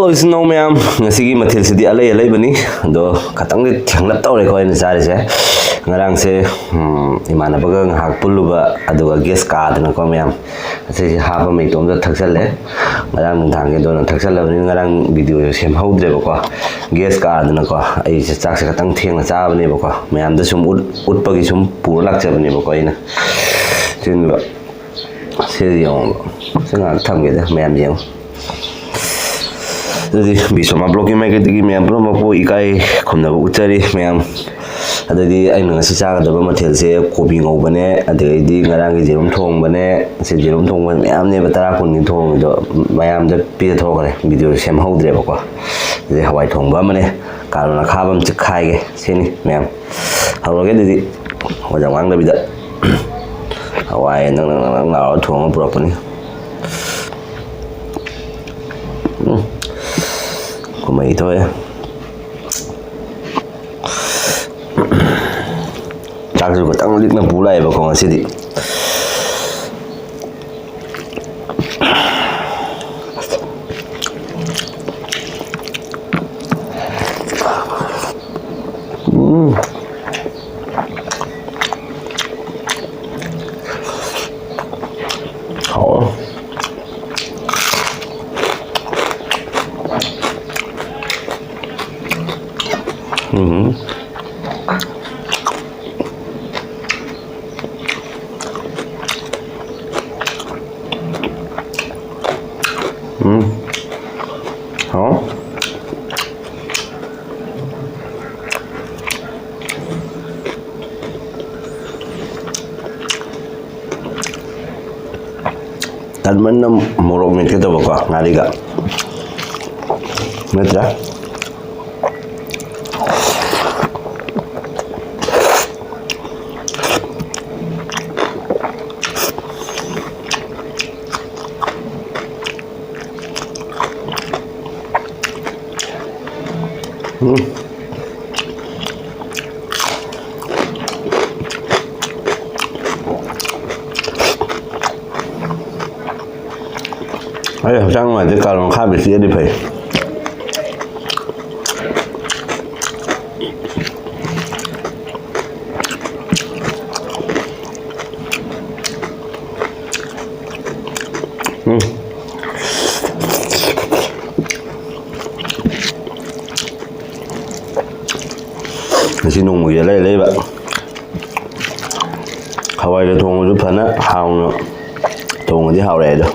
Hello, it's no ma'am. Ngasigi mathil sidi alay bani. Do katang di thanglap taw re ko ina sari se. Ngarang se imana baga hak puluba aduga guest card na ko ma'am. Ase ha ba mai tom da thaksal le. Ngarang thang ge do na thaksal le ngarang video sem haudre ba ko. Guest card na ko ai se chak se katang theng na cha bani ba ko. Ma'am da sum ut pa gi sum pur lak cha bani ba ko ina. Tin ba. Se yong. Se ngang tham ge da ma'am yong. Jadi bisa mablok ini mereka tadi memang belum aku ikai kena ucari memang ada di aina ngasih cara ada bermaterial saya Kobi Ngouba ne ada di ngarang Jerum Thongba ne si Jerum Thongba memang ne betara pun ni Thong itu memang ada pilih Thong kan video sem haudre bakwa jadi Hawai Thongba mana Karon Akhaba cek kai ke sini memang kalau ke jadi wajah wang dah bisa Hawai nang Thong berapa ni Kumai itu ya. Cak juga tang lik na bulai ba ko ngasih di. Hảo. Hả? Tan mana morok ni kita buka ngari gak? Betul? Ayo, jangan macam kalau habis dia dipakai. Nasi nung mui lấy vậy. Hawai cái thùng giúp phần á, hào thùng thì hào rẻ được.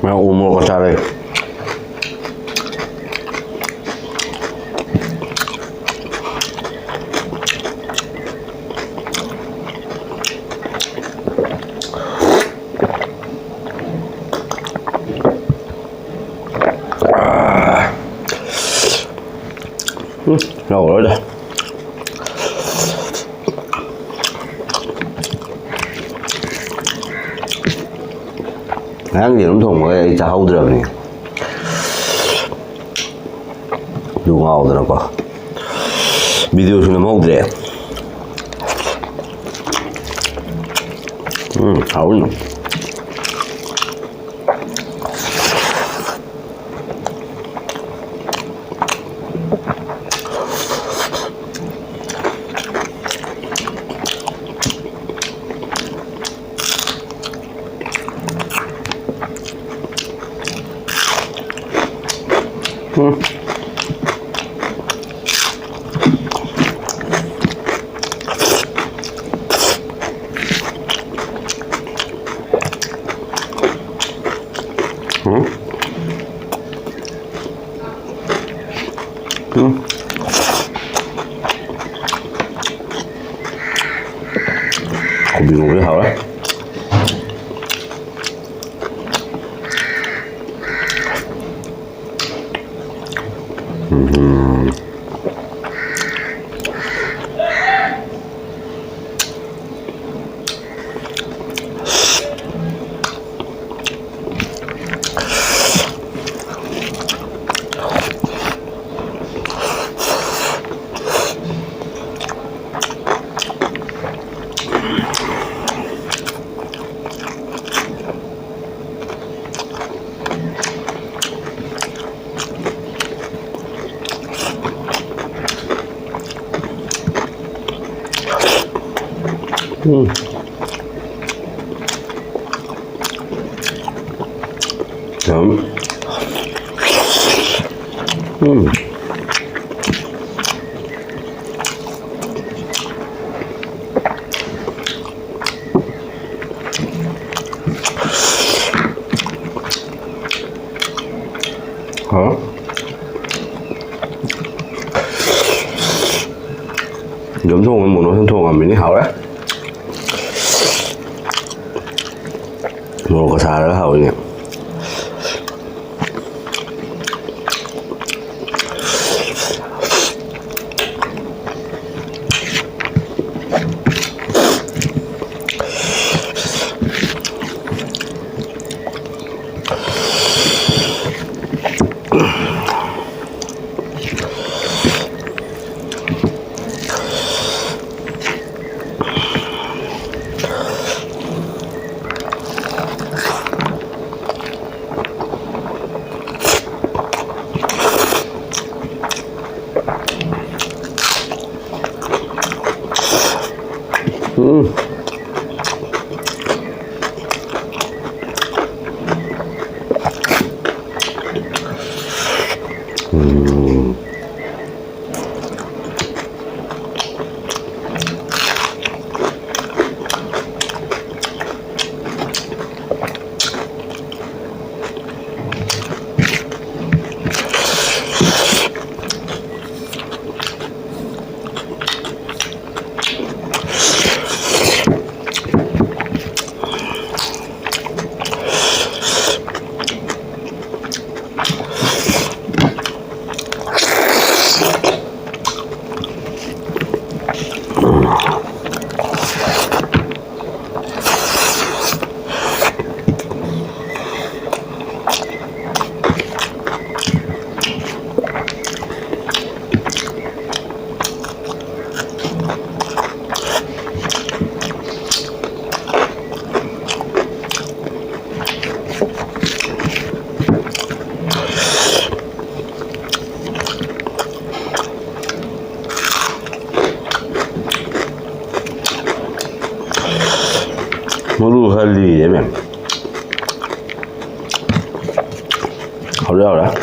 Mà umur có cha đây. Ngon rồi đây. Hang Jerum Thong cái cha hậu được này. Đủ ngon rồi đó. Video chúng nó hậu được. Hậu nữa. Kobi Ngouba hảo đấy. Hả? Giống thùng em muốn nó thùng à mình đi hảo đấy. Một có xà đó hảo nhỉ. Muru hali vậy mẹ. Hảo đâu đó.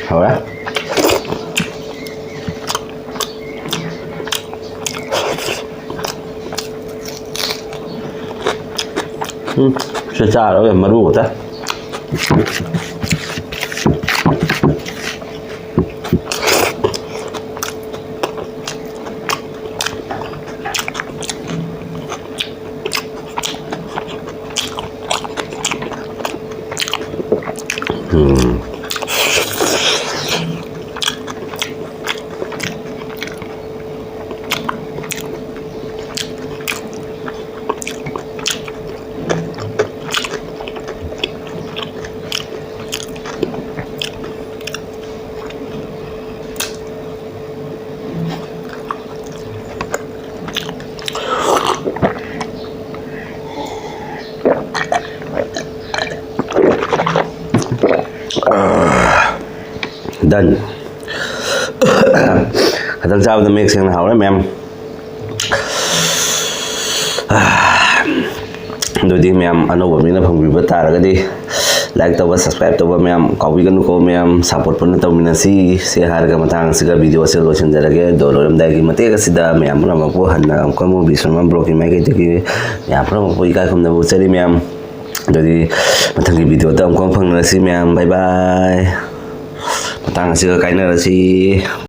Hảo đấy. Sẽ cha đó mà đủ ta. done khadang chaba da mek seng na hawre mem dodi mem anoba mina phangbi ba taragadi like tawba subscribe tawba mem kawi ganu ko mem support pun tawmina si se har ga matang siga video se lochen jarage doloram dai gi mate ga sida mem ra ma ko hanna am ko mo bisun man blog mai ga gi ya pro mo ika kum na bu chari mem dodi matang gi video ta am ko phang na si mem bye bye matang siga kaina ra si